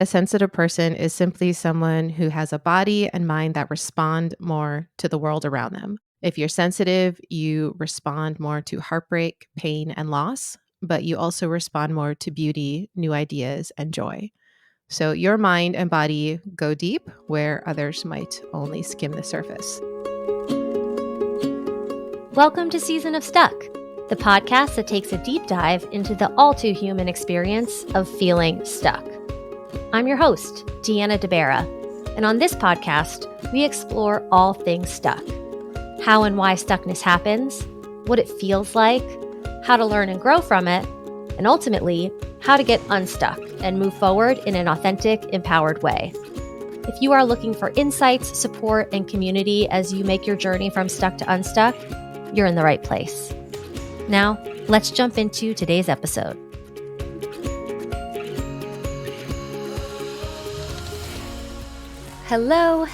A sensitive person is simply someone who has a body and mind that respond more to the world around them. If you're sensitive, you respond more to heartbreak, pain, and loss, but you also respond more to beauty, new ideas, and joy. So your mind and body go deep where others might only skim the surface. Welcome to Season of Stuck, the podcast that takes a deep dive into the all too human experience of feeling stuck. I'm your host, deBara, and on this podcast, we explore all things stuck. How and why stuckness happens, what it feels like, how to learn and grow from it, and ultimately, how to get unstuck and move forward in an authentic, empowered way. If you are looking for insights, support, and community as you make your journey from stuck to unstuck, you're in the right place. Now, let's jump into today's episode. Hello.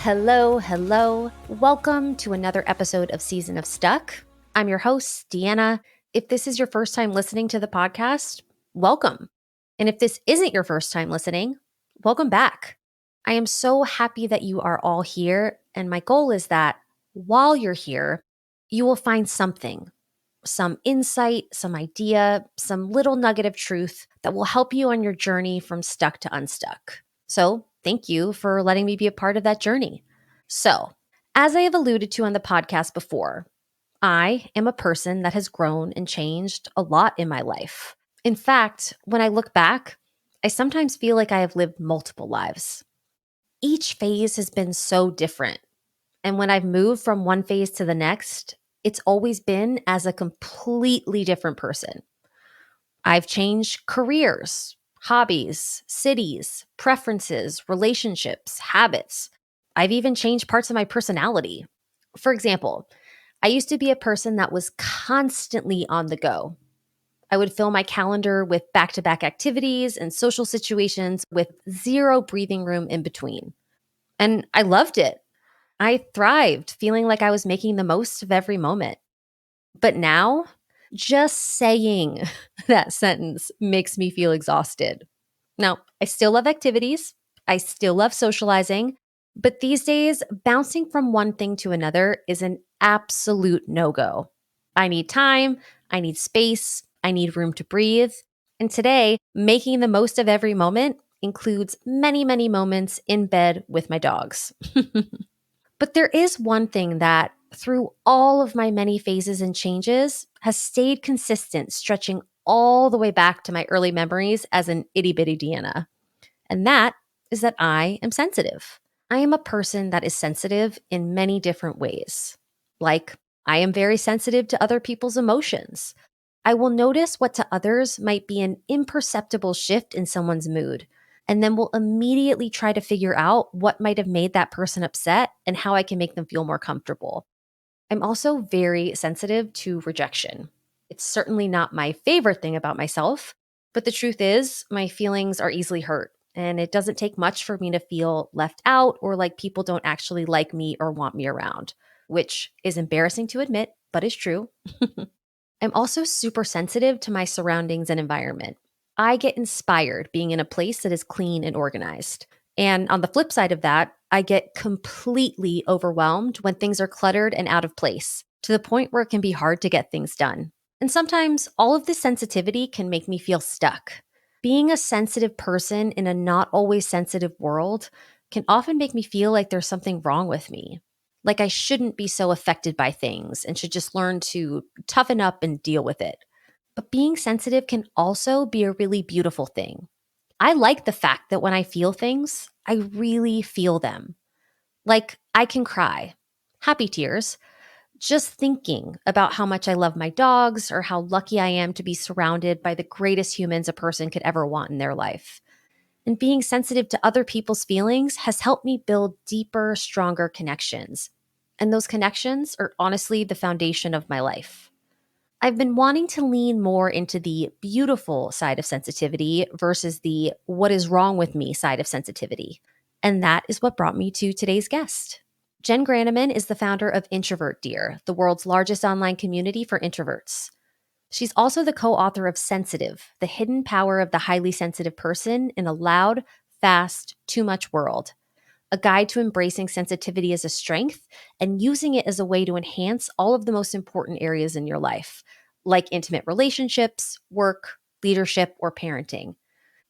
Welcome to another episode of Season of Stuck. I'm your host, Deanna. If this is your first time listening to the podcast, welcome. And if this isn't your first time listening, welcome back. I am so happy that you are all here. And my goal is that while you're here, you will find something, some insight, some idea, some little nugget of truth that will help you on your journey from stuck to unstuck. So thank you for letting me be a part of that journey. So, as I have alluded to on the podcast before, I am a person that has grown and changed a lot in my life. In fact, when I look back, I sometimes feel like I have lived multiple lives. Each phase has been so different. And when I've moved from one phase to the next, it's always been as a completely different person. I've changed careers, hobbies, cities, preferences, relationships, habits. I've even changed parts of my personality. For example, I used to be a person that was constantly on the go. I would fill my calendar with back-to-back activities and social situations with zero breathing room in between. And I loved it. I thrived, feeling like I was making the most of every moment. But now, just saying that sentence makes me feel exhausted. Now, I still love activities. I still love socializing. But these days, bouncing from one thing to another is an absolute no-go. I need time. I need space. I need room to breathe. And today, making the most of every moment includes many, many moments in bed with my dogs. But there is one thing that, through all of my many phases and changes, has stayed consistent, stretching all the way back to my early memories as an itty-bitty Deanna. And that is that I am sensitive. I am a person that is sensitive in many different ways. Like, I am very sensitive to other people's emotions. I will notice what to others might be an imperceptible shift in someone's mood, and then we'll immediately try to figure out what might have made that person upset and how I can make them feel more comfortable. I'm also very sensitive to rejection. It's certainly not my favorite thing about myself, but the truth is my feelings are easily hurt, and it doesn't take much for me to feel left out or like people don't actually like me or want me around, which is embarrassing to admit, but is true. I'm also super sensitive to my surroundings and environment. I get inspired being in a place that is clean and organized. And on the flip side of that, I get completely overwhelmed when things are cluttered and out of place, to the point where it can be hard to get things done. And sometimes all of this sensitivity can make me feel stuck. Being a sensitive person in a not always sensitive world can often make me feel like there's something wrong with me. Like I shouldn't be so affected by things and should just learn to toughen up and deal with it. But being sensitive can also be a really beautiful thing. I like the fact that when I feel things, I really feel them. Like I can cry, happy tears, just thinking about how much I love my dogs or how lucky I am to be surrounded by the greatest humans a person could ever want in their life. And being sensitive to other people's feelings has helped me build deeper, stronger connections. And those connections are honestly the foundation of my life. I've been wanting to lean more into the beautiful side of sensitivity versus the what is wrong with me side of sensitivity. And that is what brought me to today's guest. Jenn Granneman is the founder of Introvert Dear, the world's largest online community for introverts. She's also the co-author of Sensitive, the hidden power of the highly sensitive person in a loud, fast, too much world. A guide to embracing sensitivity as a strength and using it as a way to enhance all of the most important areas in your life, like intimate relationships, work, leadership, or parenting.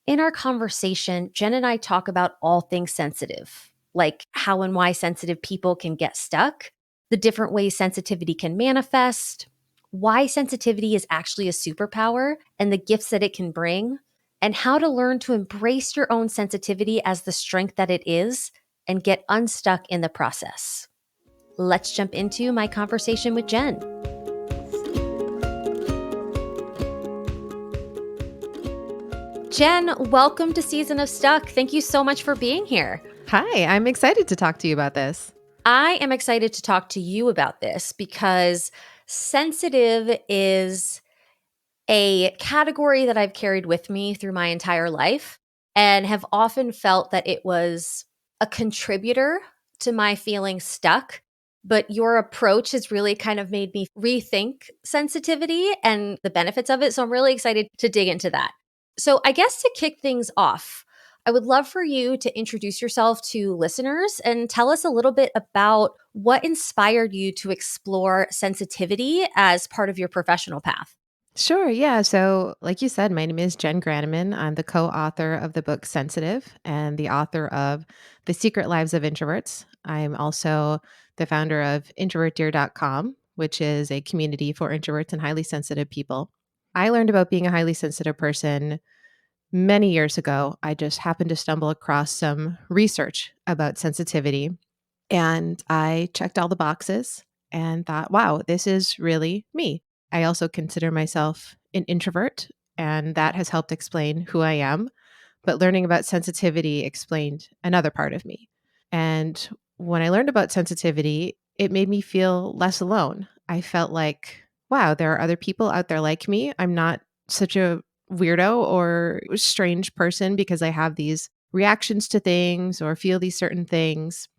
In our conversation, Jenn and I talk about all things sensitive, like how and why sensitive people can get stuck, the different ways sensitivity can manifest, why sensitivity is actually a superpower and the gifts that it can bring, and how to learn to embrace your own sensitivity as the strength that it is and get unstuck in the process. Let's jump into my conversation with Jenn. Jenn, welcome to Season of Stuck. Thank you so much for being here. Hi, I'm excited to talk to you about this. I am excited to talk to you about this because sensitive is a category that I've carried with me through my entire life and have often felt that it was a contributor to my feeling stuck. But your approach has really kind of made me rethink sensitivity and the benefits of it. So I'm really excited to dig into that. So, I guess to kick things off, I would love for you to introduce yourself to listeners and tell us a little bit about what inspired you to explore sensitivity as part of your professional path. Sure, yeah. So, like you said, my name is Jenn Granneman. I'm the co author of the book Sensitive and the author of The Secret Lives of Introverts. I'm also the founder of introvertdear.com, which is a community for introverts and highly sensitive people. I learned about being a highly sensitive person many years ago. I just happened to stumble across some research about sensitivity and I checked all the boxes and thought, wow, this is really me. I also consider myself an introvert, and that has helped explain who I am. But learning about sensitivity explained another part of me. And when I learned about sensitivity, it made me feel less alone. I felt like, wow, there are other people out there like me. I'm not such a weirdo or strange person because I have these reactions to things or feel these certain things.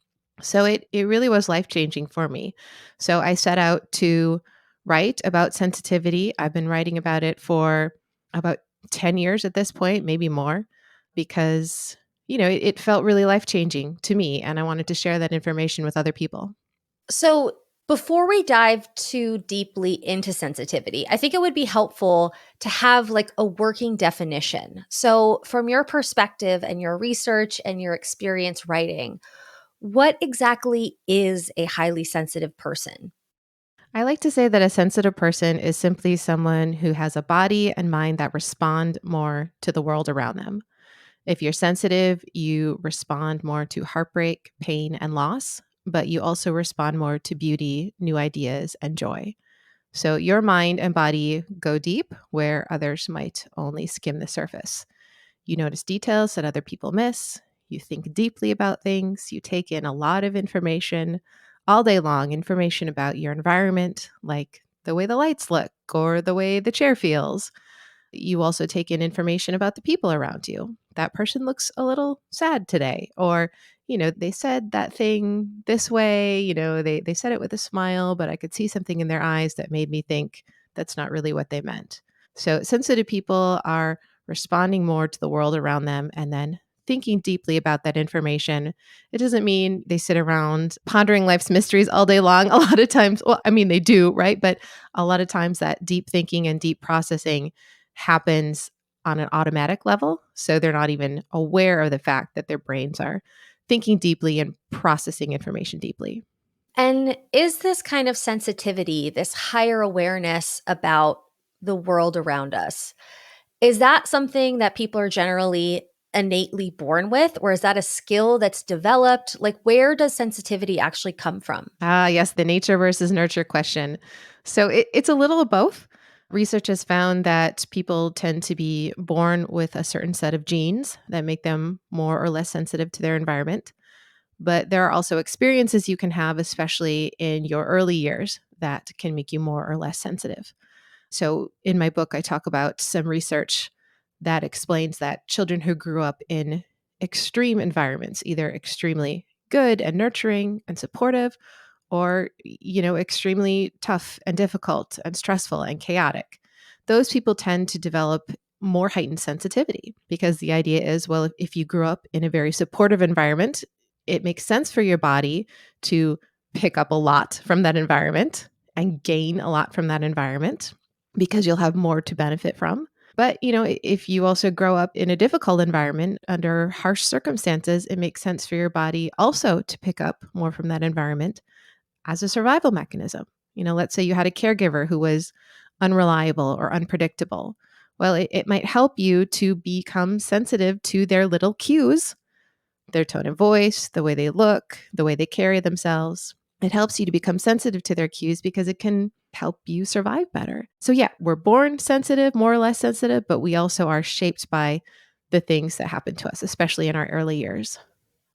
So it really was life-changing for me. So I set out to write about sensitivity. I've been writing about it for about 10 years at this point, maybe more, because it felt really life-changing to me and I wanted to share that information with other people. So, before we dive too deeply into sensitivity, I think it would be helpful to have like a working definition. So, from your perspective and your research and your experience writing, what exactly is a highly sensitive person? I like to say that a sensitive person is simply someone who has a body and mind that respond more to the world around them. If you're sensitive, you respond more to heartbreak, pain, and loss, but you also respond more to beauty, new ideas, and joy. So your mind and body go deep where others might only skim the surface. You notice details that other people miss. You think deeply about things. You take in a lot of information all day long, information about your environment, like the way the lights look or the way the chair feels. You also take in information about the people around you. That person looks a little sad today, or, they said that thing this way, they said it with a smile, but I could see something in their eyes that made me think that's not really what they meant. So sensitive people are responding more to the world around them and then thinking deeply about that information. It doesn't mean they sit around pondering life's mysteries all day long. A lot of times, well, I mean, they do, right? But a lot of times that deep thinking and deep processing happens on an automatic level. So they're not even aware of the fact that their brains are thinking deeply and processing information deeply. And is this kind of sensitivity, this higher awareness about the world around us, is that something that people are generally innately born with, or is that a skill that's developed? Like, where does sensitivity actually come from? Ah, yes, the nature versus nurture question. So it's a little of both. Research has found that people tend to be born with a certain set of genes that make them more or less sensitive to their environment. But there are also experiences you can have, especially in your early years, that can make you more or less sensitive. So in my book, I talk about some research that explains that children who grew up in extreme environments, either extremely good and nurturing and supportive, or extremely tough and difficult and stressful and chaotic, those people tend to develop more heightened sensitivity, because the idea is, well, if you grew up in a very supportive environment, it makes sense for your body to pick up a lot from that environment and gain a lot from that environment because you'll have more to benefit from. But, if you also grow up in a difficult environment under harsh circumstances, it makes sense for your body also to pick up more from that environment as a survival mechanism. Let's say you had a caregiver who was unreliable or unpredictable. Well, it might help you to become sensitive to their little cues, their tone of voice, the way they look, the way they carry themselves. It helps you to become sensitive to their cues because it can help you survive better. So, yeah, we're born sensitive, more or less sensitive, but we also are shaped by the things that happen to us, especially in our early years.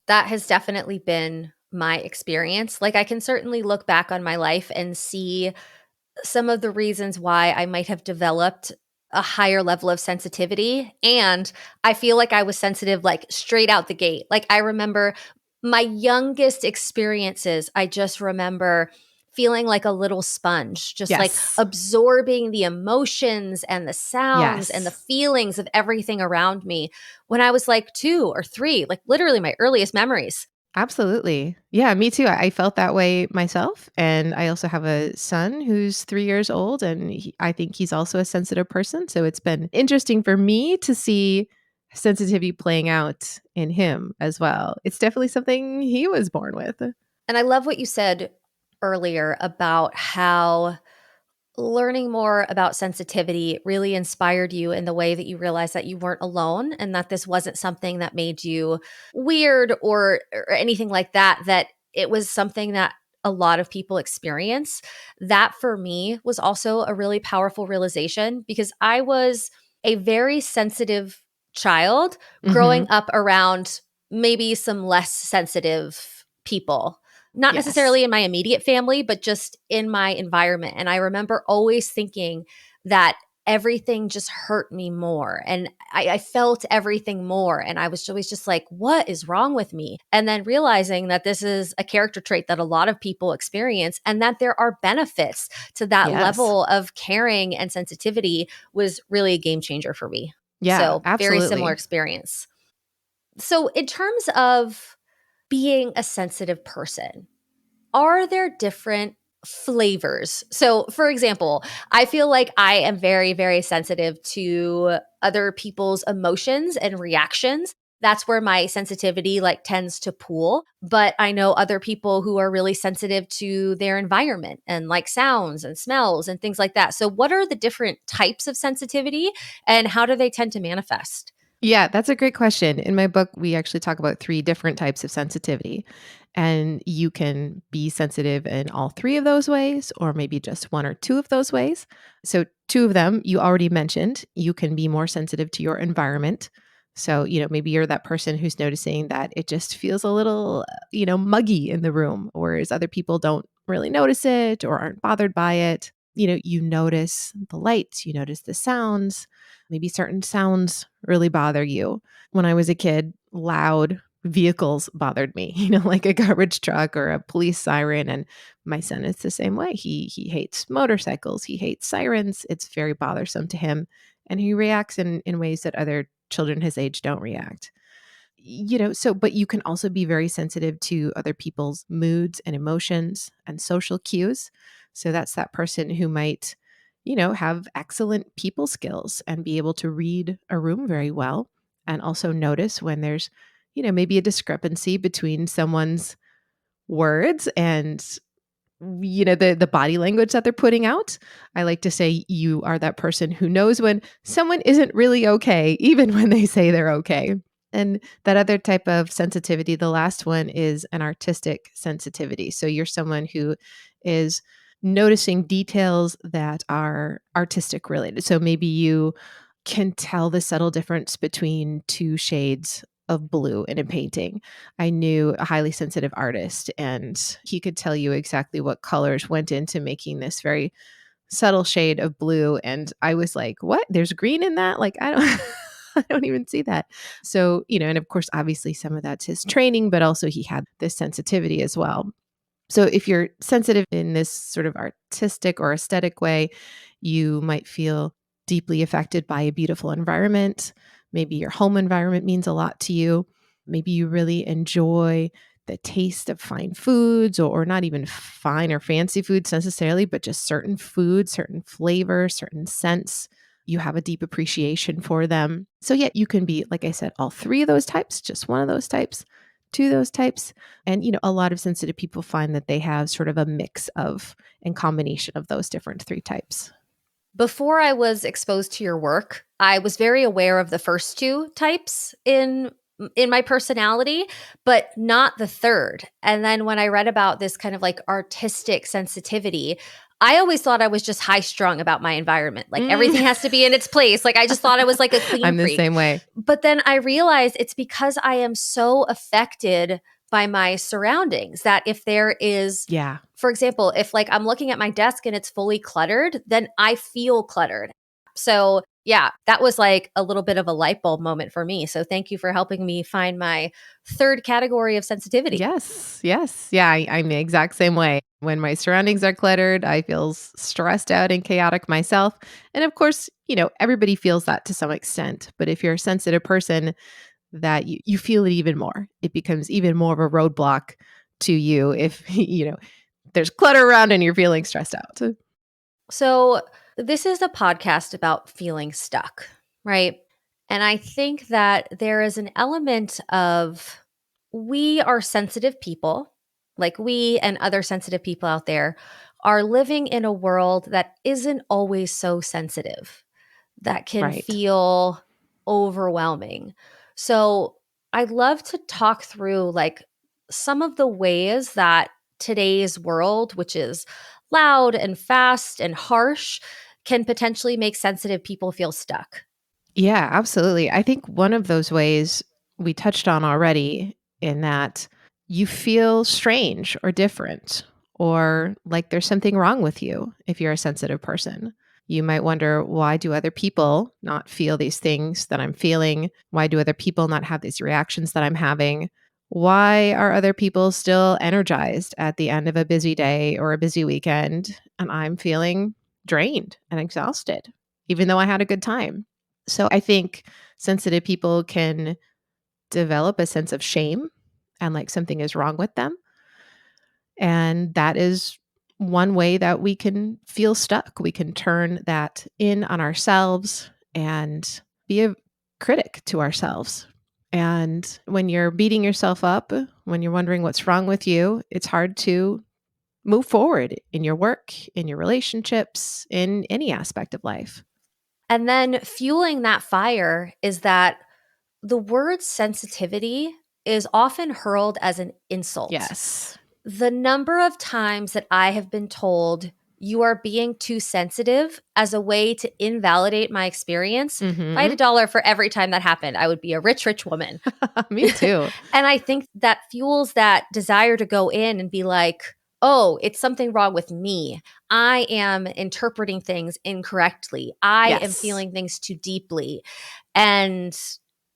That has definitely been my experience. Like, I can certainly look back on my life and see some of the reasons why I might have developed a higher level of sensitivity. And I feel like I was sensitive like straight out the gate. Like, I remember my youngest experiences, I just remember feeling like a little sponge, just like Yes. absorbing the emotions and the sounds and the Yes. feelings of everything around me when I was like 2 or 3, like literally my earliest memories. Absolutely. Yeah, me too. I felt that way myself. And I also have a son who's 3 years old, and I think he's also a sensitive person. So it's been interesting for me to see sensitivity playing out in him as well. It's definitely something he was born with. And I love what you said earlier about how learning more about sensitivity really inspired you in the way that you realized that you weren't alone and that this wasn't something that made you weird or anything like that, that it was something that a lot of people experience. That for me was also a really powerful realization because I was a very sensitive child growing Hmm. up around maybe some less sensitive people, not Yes. necessarily in my immediate family, but just in my environment. And I remember always thinking that everything just hurt me more. And I felt everything more. And I was always just like, what is wrong with me? And then realizing that this is a character trait that a lot of people experience and that there are benefits to that Yes. level of caring and sensitivity was really a game changer for me. Yeah, So, very similar absolutely. experience. So, in terms of being a sensitive person, are there different flavors? So, for example, I feel like I am very, very sensitive to other people's emotions and reactions. That's where my sensitivity like tends to pool. But I know other people who are really sensitive to their environment and like sounds and smells and things like that. So, what are the different types of sensitivity and how do they tend to manifest? Yeah, that's a great question. In my book, we actually talk about 3 different types of sensitivity. And you can be sensitive in all 3 of those ways, or maybe just 1 or 2 of those ways. So, 2 of them you already mentioned. You can be more sensitive to your environment. So, maybe you're that person who's noticing that it just feels a little, muggy in the room, whereas other people don't really notice it or aren't bothered by it. You notice the lights, you notice the sounds. Maybe certain sounds really bother you. When I was a kid, loud vehicles bothered me, like a garbage truck or a police siren. And my son is the same way. He hates motorcycles. He hates sirens. It's very bothersome to him. And he reacts in ways that other children his age don't react. But you can also be very sensitive to other people's moods and emotions and social cues. So that's that person who might, have excellent people skills and be able to read a room very well and also notice when there's, maybe a discrepancy between someone's words and the body language that they're putting out. I like to say you are that person who knows when someone isn't really okay, even when they say they're okay. And that other type of sensitivity, the last one, is an artistic sensitivity. So you're someone who is noticing details that are artistic related. So maybe you can tell the subtle difference between 2 shades of blue in a painting. I knew a highly sensitive artist, and he could tell you exactly what colors went into making this very subtle shade of blue. And I was like, what? There's green in that? Like, I don't. I don't even see that. So, and of course, obviously, some of that's his training, but also he had this sensitivity as well. So, if you're sensitive in this sort of artistic or aesthetic way, you might feel deeply affected by a beautiful environment. Maybe your home environment means a lot to you. Maybe you really enjoy the taste of fine foods, or not even fine or fancy foods necessarily, but just certain foods, certain flavors, certain scents. You have a deep appreciation for them. So, yeah, you can be, like I said, all three of those types, just one of those types, two of those types. And, a lot of sensitive people find that they have sort of a mix of and combination of those different three types. Before I was exposed to your work, I was very aware of the first two types in my personality, but not the third. And then when I read about this kind of like artistic sensitivity, I always thought I was just high strung about my environment. Like everything Mm. has to be in its place. Like I just thought I was like a clean I'm the freak. same way. But then I realized it's because I am so affected by my surroundings that if there is, Yeah. for example, if like I'm looking at my desk and it's fully cluttered, then I feel cluttered. So, yeah, that was like a little bit of a light bulb moment for me. So, thank you for helping me find my third category of sensitivity. Yes. Yes. Yeah. I'm the exact same way. When my surroundings are cluttered, I feel stressed out and chaotic myself. And of course, everybody feels that to some extent. But if you're a sensitive person, that you feel it even more. It becomes even more of a roadblock to you if, there's clutter around and you're feeling stressed out. So, this is a podcast about feeling stuck, right? And I think that there is an element of we are sensitive people, like we and other sensitive people out there are living in a world that isn't always so sensitive, that can Right. feel overwhelming. So, I'd love to talk through like some of the ways that today's world, which is loud and fast and harsh, can potentially make sensitive people feel stuck. Yeah, absolutely. I think one of those ways we touched on already, in that you feel strange or different, or like there's something wrong with you if you're a sensitive person. You might wonder, why do other people not feel these things that I'm feeling? Why do other people not have these reactions that I'm having? Why are other people still energized at the end of a busy day or a busy weekend and I'm feeling drained and exhausted, even though I had a good time? So I think sensitive people can develop a sense of shame and like something is wrong with them. And that is one way that we can feel stuck. We can turn that in on ourselves and be a critic to ourselves. And when you're beating yourself up, when you're wondering what's wrong with you, it's hard to move forward in your work, in your relationships, in any aspect of life. And then fueling that fire is that the word sensitivity is often hurled as an insult. Yes. The number of times that I have been told you are being too sensitive as a way to invalidate my experience. If I had Hmm. $1 for every time that happened, I would be a rich, rich woman. Me too. And I think that fuels that desire to go in and be like, oh, it's something wrong with me. I am interpreting things incorrectly. I am Yes. feeling things too deeply. And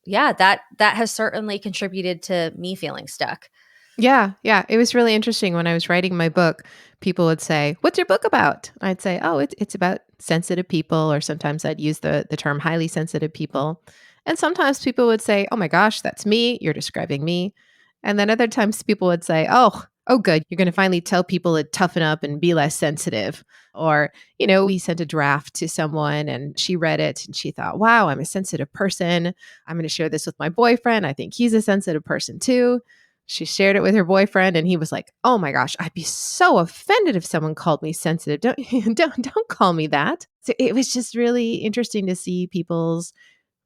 yeah, that has certainly contributed to me feeling stuck. Yeah, yeah. It was really interesting when I was writing my book. People would say, "What's your book about?" I'd say, "Oh, it's about sensitive people," or sometimes I'd use the term highly sensitive people. And sometimes people would say, "Oh my gosh, that's me. You're describing me." And then other times people would say, "Oh, good. You're going to finally tell people to toughen up and be less sensitive." Or, we sent a draft to someone and she read it and she thought, "Wow, I'm a sensitive person. I'm going to share this with my boyfriend. I think he's a sensitive person too." She shared it with her boyfriend and he was like, "Oh my gosh, I'd be so offended if someone called me sensitive. Don't don't call me that." So it was just really interesting to see people's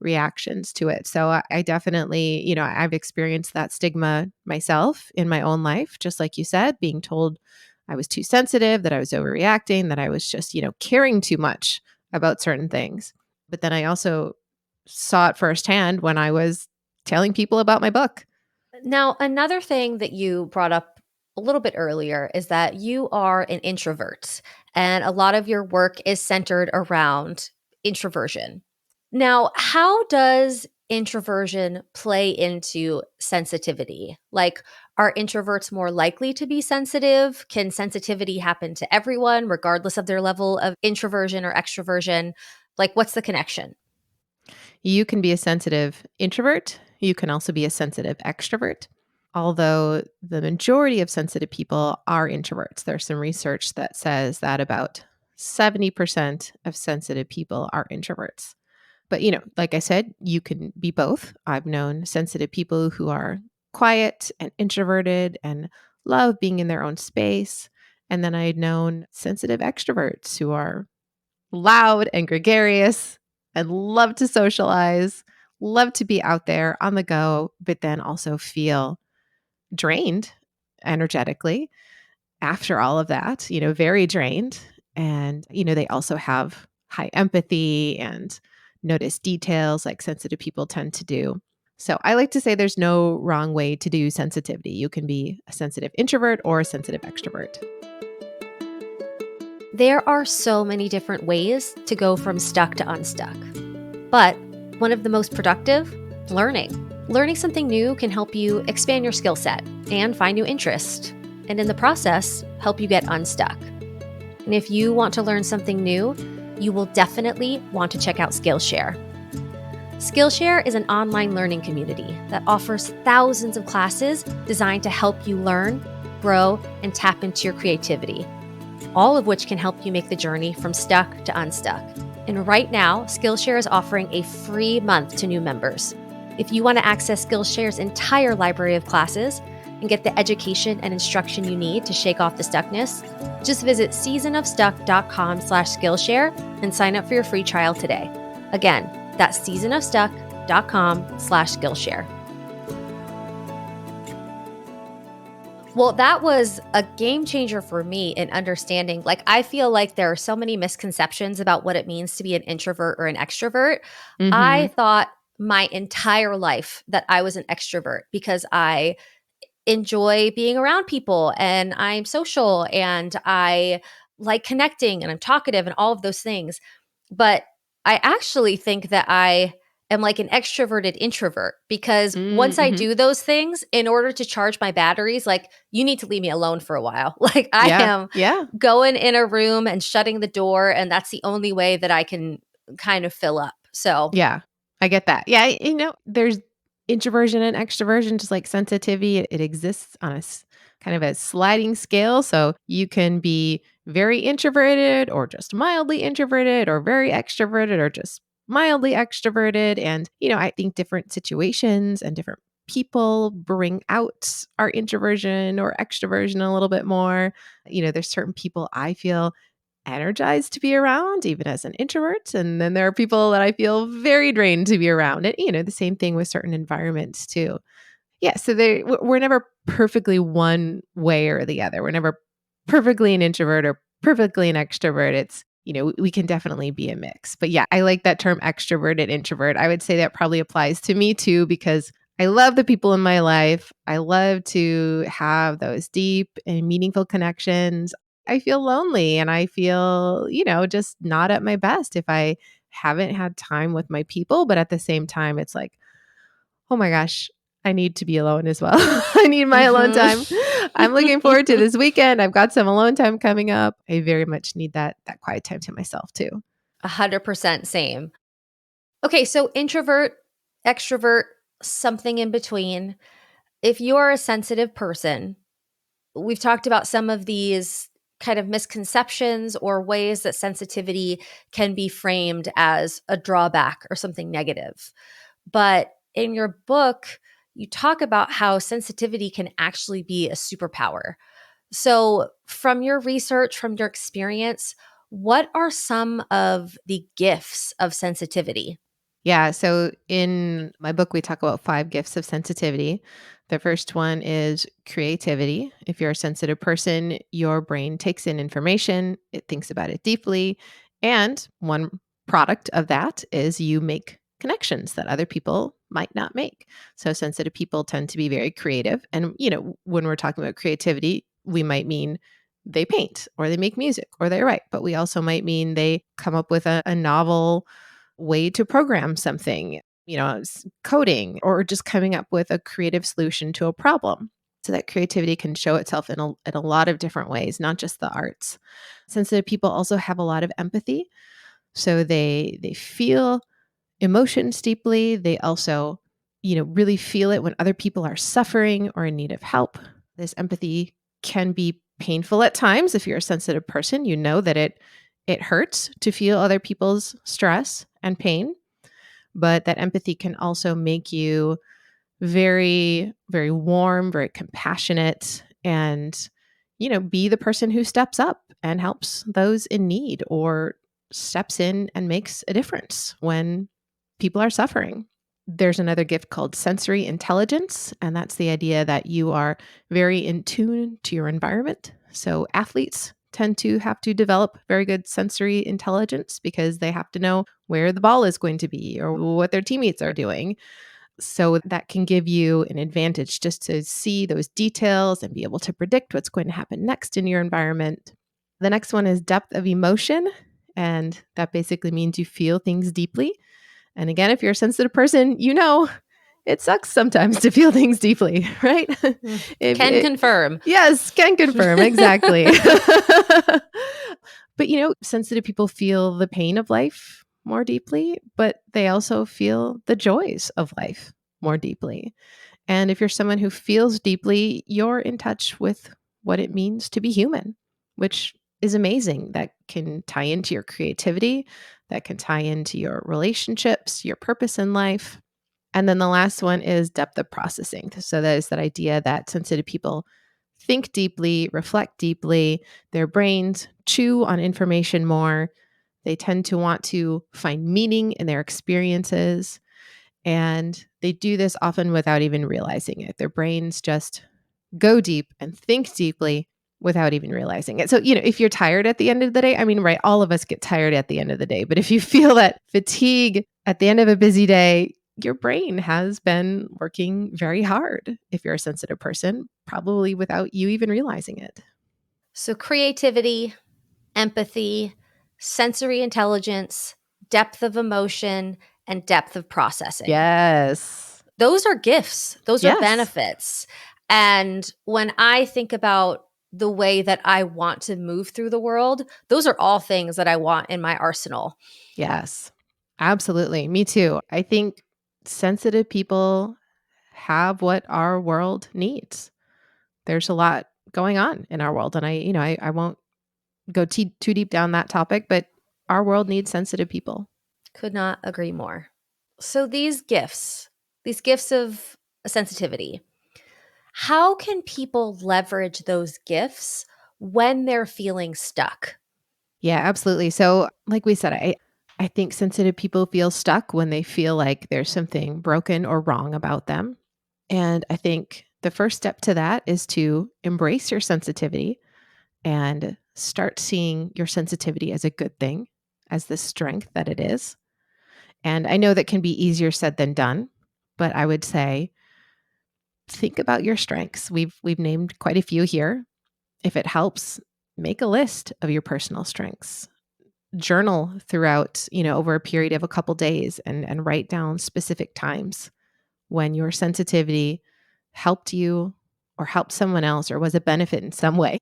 reactions to it. So I definitely, I've experienced that stigma myself in my own life, just like you said, being told I was too sensitive, that I was overreacting, that I was just, caring too much about certain things. But then I also saw it firsthand when I was telling people about my book. Now, another thing that you brought up a little bit earlier is that you are an introvert and a lot of your work is centered around introversion. Now, how does introversion play into sensitivity? Like, are introverts more likely to be sensitive? Can sensitivity happen to everyone, regardless of their level of introversion or extroversion? Like, what's the connection? You can be a sensitive introvert. You can also be a sensitive extrovert. Although the majority of sensitive people are introverts. There's some research that says that about 70% of sensitive people are introverts. But, like I said, you can be both. I've known sensitive people who are quiet and introverted and love being in their own space. And then I'd known sensitive extroverts who are loud and gregarious and love to socialize, love to be out there on the go, but then also feel drained energetically after all of that, very drained. And, they also have high empathy and notice details like sensitive people tend to do. So I like to say there's no wrong way to do sensitivity. You can be a sensitive introvert or a sensitive extrovert. There are so many different ways to go from stuck to unstuck. But one of the most productive, learning. Learning something new can help you expand your skill set and find new interest, and in the process, help you get unstuck. And if you want to learn something new, you will definitely want to check out Skillshare. Skillshare is an online learning community that offers thousands of classes designed to help you learn, grow, and tap into your creativity, all of which can help you make the journey from stuck to unstuck. And right now, Skillshare is offering a free month to new members. If you want to access Skillshare's entire library of classes and get the education and instruction you need to shake off the stuckness, just visit seasonofstuck.com/Skillshare and sign up for your free trial today. Again, that's seasonofstuck.com/Skillshare. Well, that was a game changer for me in understanding. Like, I feel like there are so many misconceptions about what it means to be an introvert or an extrovert. I Mhm. thought my entire life that I was an extrovert because I enjoy being around people and I'm social and I like connecting and I'm talkative and all of those things. But I actually think that I am like an extroverted introvert because once I Mhm. do those things, in order to charge my batteries, like, you need to leave me alone for a while. Like, I Yeah. am Yeah. going in a room and shutting the door, and that's the only way that I can kind of fill up. So, Yeah, I get that. Yeah, there's introversion and extroversion, just like sensitivity. It exists on kind of a sliding scale. So you can be very introverted or just mildly introverted or very extroverted or just mildly extroverted. And, I think different situations and different people bring out our introversion or extroversion a little bit more. There's certain people I feel energized to be around, even as an introvert. And then there are people that I feel very drained to be around. And, the same thing with certain environments too. Yeah. So we're never perfectly one way or the other. We're never perfectly an introvert or perfectly an extrovert. It's, we can definitely be a mix. But yeah, I like that term extrovert and introvert. I would say that probably applies to me too, because I love the people in my life. I love to have those deep and meaningful connections. I feel lonely and I feel, just not at my best if I haven't had time with my people. But at the same time, it's like, oh my gosh, I need to be alone as well. I need my alone mhm. time. I'm looking forward to this weekend. I've got some alone time coming up. I very much need that quiet time to myself too. 100% same. Okay, so introvert, extrovert, something in between. If you're a sensitive person, we've talked about some of these kind of misconceptions or ways that sensitivity can be framed as a drawback or something negative. But in your book, you talk about how sensitivity can actually be a superpower. So, from your research, from your experience, what are some of the gifts of sensitivity? Yeah. So in my book, we talk about 5 gifts of sensitivity. The first one is creativity. If you're a sensitive person, your brain takes in information, it thinks about it deeply. And one product of that is you make connections that other people might not make. So sensitive people tend to be very creative. And, when we're talking about creativity, we might mean they paint or they make music or they write, but we also might mean they come up with a novel way to program something, coding or just coming up with a creative solution to a problem. So that creativity can show itself in a lot of different ways, not just the arts. Sensitive people also have a lot of empathy. So they feel emotions deeply. They also, really feel it when other people are suffering or in need of help. This empathy can be painful at times. If you're a sensitive person, you know that it hurts to feel other people's stress and pain, but that empathy can also make you very, very warm, very compassionate, and, be the person who steps up and helps those in need or steps in and makes a difference when people are suffering. There's another gift called sensory intelligence, and that's the idea that you are very in tune to your environment. So, athletes tend to have to develop very good sensory intelligence because they have to know where the ball is going to be or what their teammates are doing. So that can give you an advantage just to see those details and be able to predict what's going to happen next in your environment. The next one is depth of emotion. And that basically means you feel things deeply. And again, if you're a sensitive person, it sucks sometimes to feel things deeply, right? Can confirm. Yes, can confirm. Exactly. But, sensitive people feel the pain of life more deeply, but they also feel the joys of life more deeply. And if you're someone who feels deeply, you're in touch with what it means to be human, which is amazing. That can tie into your creativity, that can tie into your relationships, your purpose in life. And then the last one is depth of processing. So that is that idea that sensitive people think deeply, reflect deeply, their brains chew on information more. They tend to want to find meaning in their experiences. And they do this often without even realizing it. Their brains just go deep and think deeply without even realizing it. So, if you're tired at the end of the day, I mean, right, all of us get tired at the end of the day. But if you feel that fatigue at the end of a busy day, your brain has been working very hard if you're a sensitive person, probably without you even realizing it. So, creativity, empathy, sensory intelligence, depth of emotion, and depth of processing. Yes. Those are gifts, those are Yes. benefits. And when I think about the way that I want to move through the world, those are all things that I want in my arsenal. Yes. Absolutely. Me too. I think sensitive people have what our world needs. There's a lot going on in our world, and I won't go too deep down that topic, but our world needs sensitive people. Could not agree more. So, these gifts of sensitivity, how can people leverage those gifts when they're feeling stuck? Yeah, absolutely. So, like we said, I think sensitive people feel stuck when they feel like there's something broken or wrong about them. And I think the first step to that is to embrace your sensitivity and start seeing your sensitivity as a good thing, as the strength that it is. And I know that can be easier said than done, but I would say think about your strengths. We've named quite a few here. If it helps, make a list of your personal strengths. Journal throughout, over a period of a couple days and write down specific times when your sensitivity helped you or helped someone else or was a benefit in some way.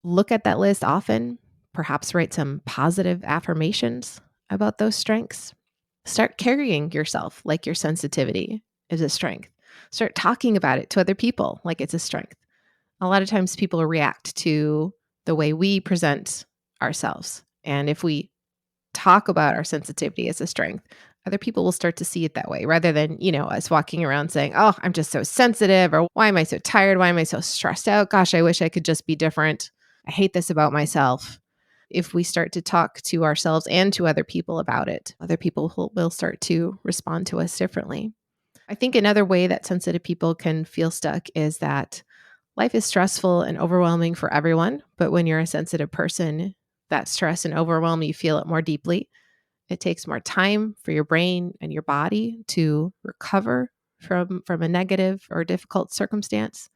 Look at that list often, perhaps write some positive affirmations about those strengths. Start carrying yourself like your sensitivity is a strength. Start talking about it to other people like it's a strength. A lot of times people react to the way we present ourselves. And if we talk about our sensitivity as a strength, other people will start to see it that way rather than, us walking around saying, oh, I'm just so sensitive, or why am I so tired? Why am I so stressed out? Gosh, I wish I could just be different. I hate this about myself. If we start to talk to ourselves and to other people about it, other people will start to respond to us differently. I think another way that sensitive people can feel stuck is that life is stressful and overwhelming for everyone. But when you're a sensitive person, that stress and overwhelm, you feel it more deeply. It takes more time for your brain and your body to recover from a negative or difficult circumstance.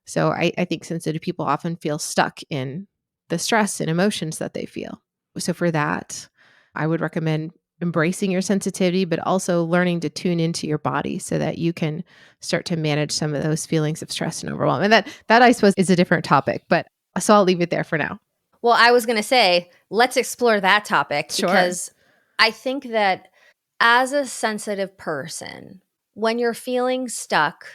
So I think sensitive people often feel stuck in the stress and emotions that they feel. So for that, I would recommend embracing your sensitivity, but also learning to tune into your body so that you can start to manage some of those feelings of stress and overwhelm. And that I suppose is a different topic, but so I'll leave it there for now. Well, I was going to say, let's explore that topic Sure. because I think that as a sensitive person, when you're feeling stuck,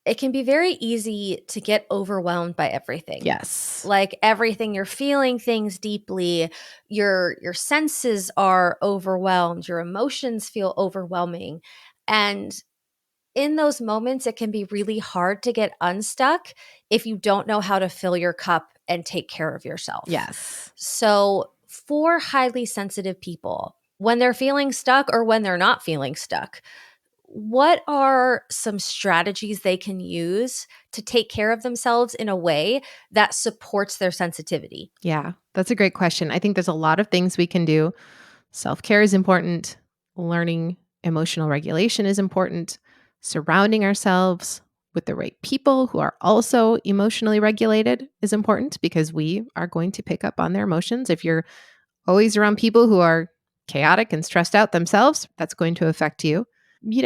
it can be very easy to get overwhelmed by everything. Yes. Like everything you're feeling things deeply, your senses are overwhelmed, your emotions feel overwhelming. And in those moments it can be really hard to get unstuck if you don't know how to fill your cup and take care of yourself. Yes. So, for highly sensitive people, when they're feeling stuck or when they're not feeling stuck, what are some strategies they can use to take care of themselves in a way that supports their sensitivity? Yeah, that's a great question. I think there's a lot of things we can do. Self care is important. Learning emotional regulation is important. Surrounding ourselves with the right people who are also emotionally regulated is important because we are going to pick up on their emotions. If you're always around people who are chaotic and stressed out themselves, that's going to affect you.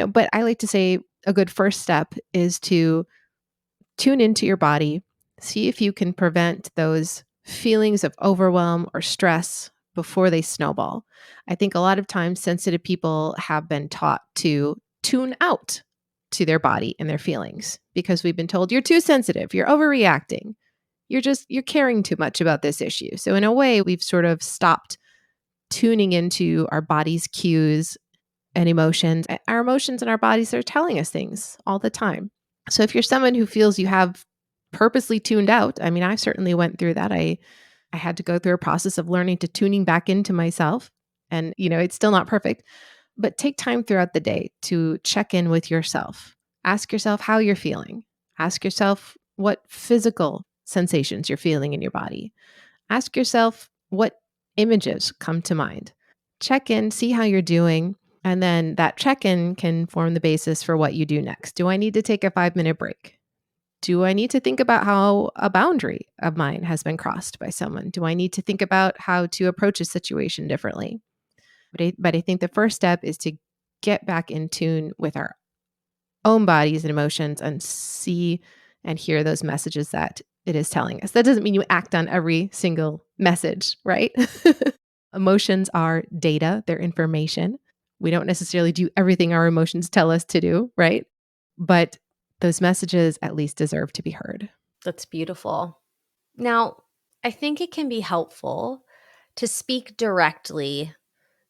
But I like to say a good first step is to tune into your body, see if you can prevent those feelings of overwhelm or stress before they snowball. I think a lot of times sensitive people have been taught to tune out to their body and their feelings because we've been told you're too sensitive, you're overreacting. You're caring too much about this issue. So in a way, we've sort of stopped tuning into our body's cues and emotions. Our emotions and our bodies are telling us things all the time. So if you're someone who feels you have purposely tuned out, I mean, I certainly went through that. I had to go through a process of learning to tuning back into myself. And, it's still not perfect, but take time throughout the day to check in with yourself. Ask yourself how you're feeling. Ask yourself what physical sensations you're feeling in your body. Ask yourself what images come to mind. Check in, see how you're doing, and then that check in can form the basis for what you do next. Do I need to take a 5-minute break? Do I need to think about how a boundary of mine has been crossed by someone? Do I need to think about how to approach a situation differently? But I think the first step is to get back in tune with our own bodies and emotions and see and hear those messages that it is telling us. That doesn't mean you act on every single message, right? Emotions are data, they're information. We don't necessarily do everything our emotions tell us to do, right? But those messages at least deserve to be heard. That's beautiful. Now, I think it can be helpful to speak directly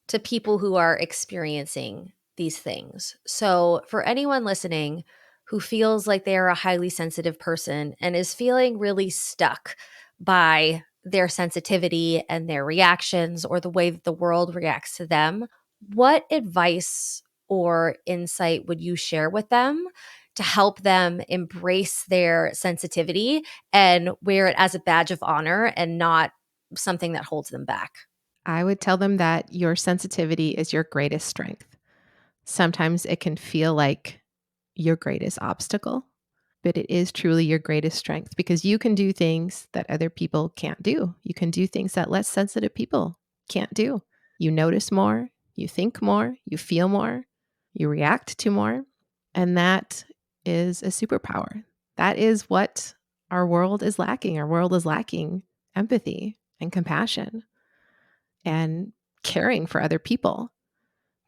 to people who are experiencing these things. So, for anyone listening who feels like they are a highly sensitive person and is feeling really stuck by their sensitivity and their reactions or the way that the world reacts to them, what advice or insight would you share with them to help them embrace their sensitivity and wear it as a badge of honor and not something that holds them back? I would tell them that your sensitivity is your greatest strength. Sometimes it can feel like your greatest obstacle, but it is truly your greatest strength because you can do things that other people can't do. You can do things that less sensitive people can't do. You notice more, you think more, you feel more, you react to more. And that is a superpower. That is what our world is lacking. Our world is lacking empathy and compassion and caring for other people.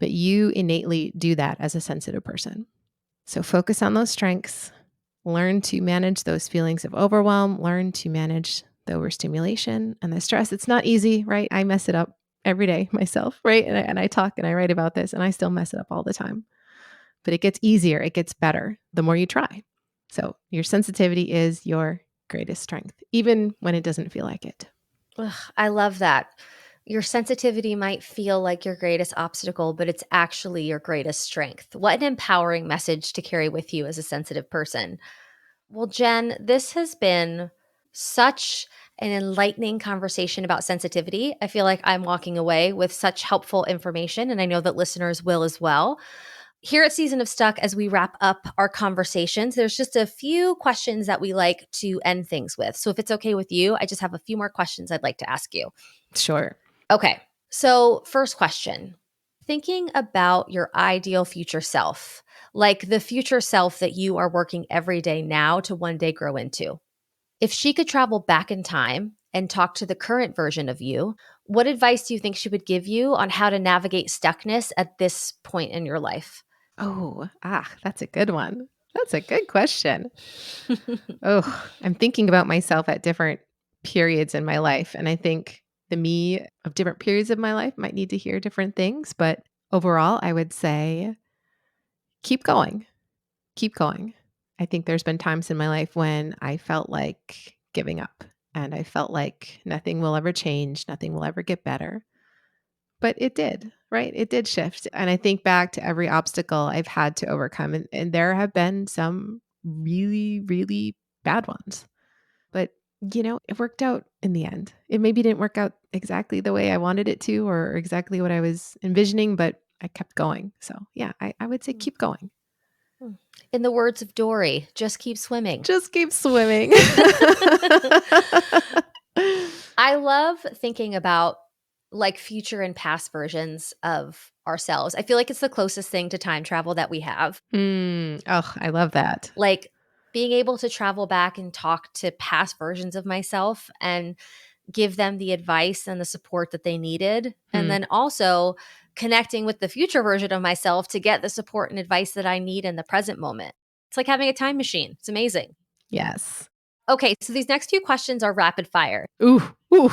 But you innately do that as a sensitive person. So focus on those strengths. Learn to manage those feelings of overwhelm, learn to manage the overstimulation and the stress. It's not easy, right? I mess it up every day myself, right? And I talk and I write about this and I still mess it up all the time. But it gets easier, it gets better the more you try. So your sensitivity is your greatest strength, even when it doesn't feel like it. Ugh, I love that. Your sensitivity might feel like your greatest obstacle, but it's actually your greatest strength. What an empowering message to carry with you as a sensitive person. Well, Jenn, this has been such an enlightening conversation about sensitivity. I feel like I'm walking away with such helpful information, and I know that listeners will as well. Here at Season of Stuck, as we wrap up our conversations, there's just a few questions that we like to end things with. So if it's okay with you, I just have a few more questions I'd like to ask you. Sure. Okay. So, first question, thinking about your ideal future self, like the future self that you are working every day now to one day grow into. If she could travel back in time and talk to the current version of you, What advice do you think she would give you on how to navigate stuckness at this point in your life? Oh, that's a good one. That's a good question. Oh, I'm thinking about myself at different periods in my life. And I think the me of different periods of my life might need to hear different things. But overall, I would say keep going. Keep going. I think there's been times in my life when I felt like giving up and I felt like nothing will ever change, nothing will ever get better. But it did, right? It did shift. And I think back to every obstacle I've had to overcome. And there have been some really, really bad ones. But, it worked out in the end. It maybe didn't work out exactly the way I wanted it to or exactly what I was envisioning, but I kept going. So, yeah, I would say keep going. In the words of Dory, just keep swimming. Just keep swimming. I love thinking about like future and past versions of ourselves. I feel like it's the closest thing to time travel that we have. Oh, I love that. Like being able to travel back and talk to past versions of myself and give them the advice and the support that they needed. And Hmm. then also connecting with the future version of myself to get the support and advice that I need in the present moment. It's like having a time machine. It's amazing. Yes. Okay, so these next few questions are rapid fire. Ooh, ooh.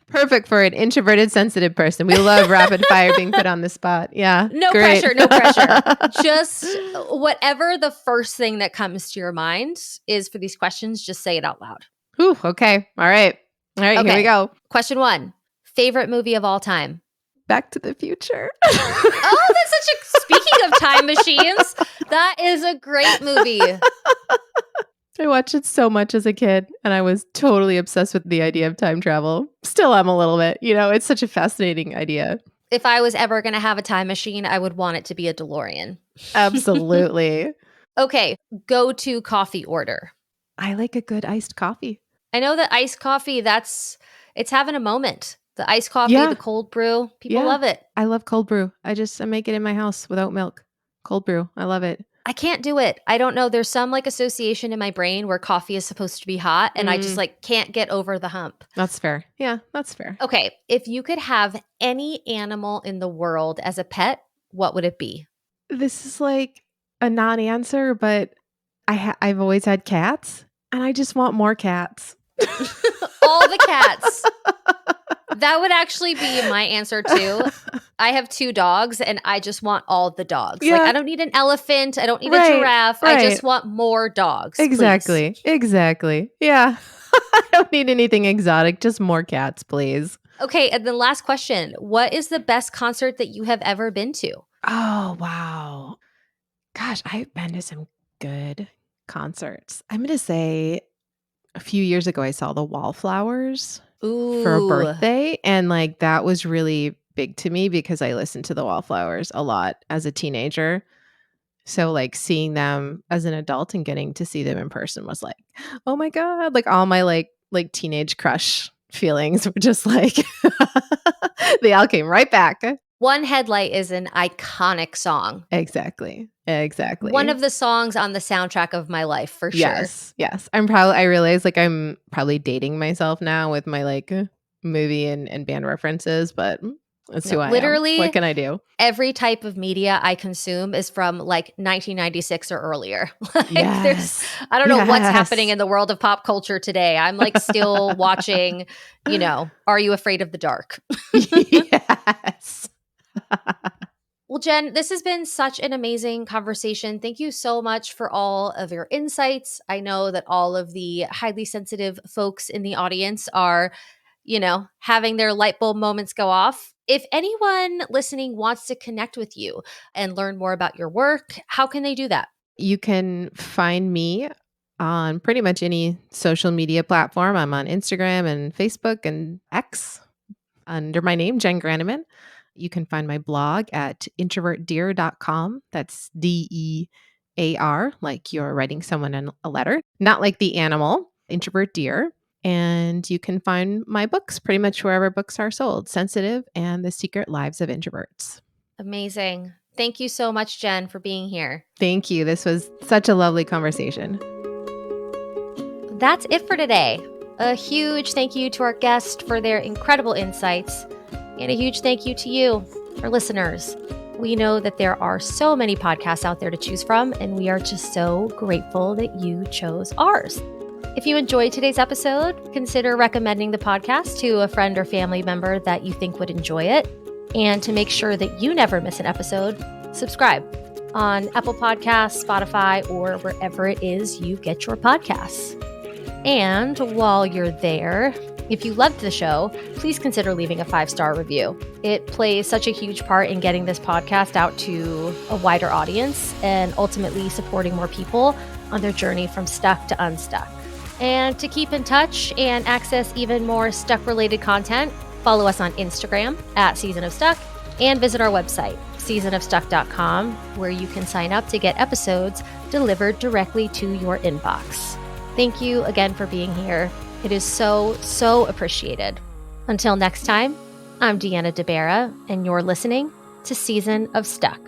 Perfect for an introverted, sensitive person. We love rapid fire being put on the spot. Yeah, No great. pressure, no pressure. Just whatever the first thing that comes to your mind is for these questions, just say it out loud. Ooh, okay. All right. All right, here we Okay. go. Question 1. Favorite movie of all time? Back to the Future. Oh, that's such a speaking of time machines, that is a great movie. I watched it so much as a kid, and I was totally obsessed with the idea of time travel. Still am a little bit. It's such a fascinating idea. If I was ever going to have a time machine, I would want it to be a DeLorean. Absolutely. Okay, go-to coffee order. I like a good iced coffee. I know that iced coffee, it's having a moment. The iced coffee, Yeah. the cold brew, people Yeah. love it. I love cold brew. I make it in my house without milk. Cold brew. I love it. I can't do it. I don't know. There's some like association in my brain where coffee is supposed to be hot and I just like can't get over the hump. That's fair. Yeah, that's fair. Okay, if you could have any animal in the world as a pet, what would it be? This is like a non-answer, but I've always had cats, and I just want more cats. All the cats. That would actually be my answer too. I have 2 dogs and I just want all the dogs. Like Yeah. I don't need an elephant, I don't need a Right, giraffe. I just right. want more dogs. please. Exactly. Yeah. I don't need anything exotic, just more cats, please. Okay, and then last question. What is the best concert that you have ever been to? Oh, wow. Gosh, I've been to some good concerts. I'm gonna say a few years ago, I saw the Wallflowers for a Ooh. birthday, and, that was really big to me because I listened to the Wallflowers a lot as a teenager. So, seeing them as an adult and getting to see them in person was like, "Oh my god," all my, teenage crush feelings were just they all came right back. One Headlight is an iconic song. Exactly. One of the songs on the soundtrack of my life for sure. Yes. I realize, I'm probably dating myself now with my, movie and band references, but that's No, who I am. literally What can I do? every type of media I consume is from like 1996 or earlier. Yes. I don't know what's happening Yes. in the world of pop culture today. I'm like still watching, Are You Afraid of the Dark? Yes. Well, Jenn, this has been such an amazing conversation. Thank you so much for all of your insights. I know that all of the highly sensitive folks in the audience are, having their light bulb moments go off. If anyone listening wants to connect with you and learn more about your work, how can they do that? You can find me on pretty much any social media platform. I'm on Instagram and Facebook and X under my name, Jenn Granneman. You can find my blog at introvertdear.com. That's DEAR, like you're writing someone a letter, not like the animal, Introvert Dear. And you can find my books pretty much wherever books are sold, Sensitive and The Secret Lives of Introverts. Amazing. Thank you so much, Jenn, for being here. Thank you. This was such a lovely conversation. That's it for today. A huge thank you to our guests for their incredible insights, and a huge thank you to you, our listeners. We know that there are so many podcasts out there to choose from, and we are just so grateful that you chose ours. If you enjoyed today's episode, consider recommending the podcast to a friend or family member that you think would enjoy it. And to make sure that you never miss an episode, subscribe on Apple Podcasts, Spotify, or wherever it is you get your podcasts. And while you're there, if you loved the show, please consider leaving a 5-star review. It plays such a huge part in getting this podcast out to a wider audience and ultimately supporting more people on their journey from stuck to unstuck. And to keep in touch and access even more stuck-related content, follow us on Instagram at Season of Stuck and visit our website, seasonofstuck.com, where you can sign up to get episodes delivered directly to your inbox. Thank you again for being here. It is so, so appreciated. Until next time, I'm deBara, and you're listening to Season of Stuck.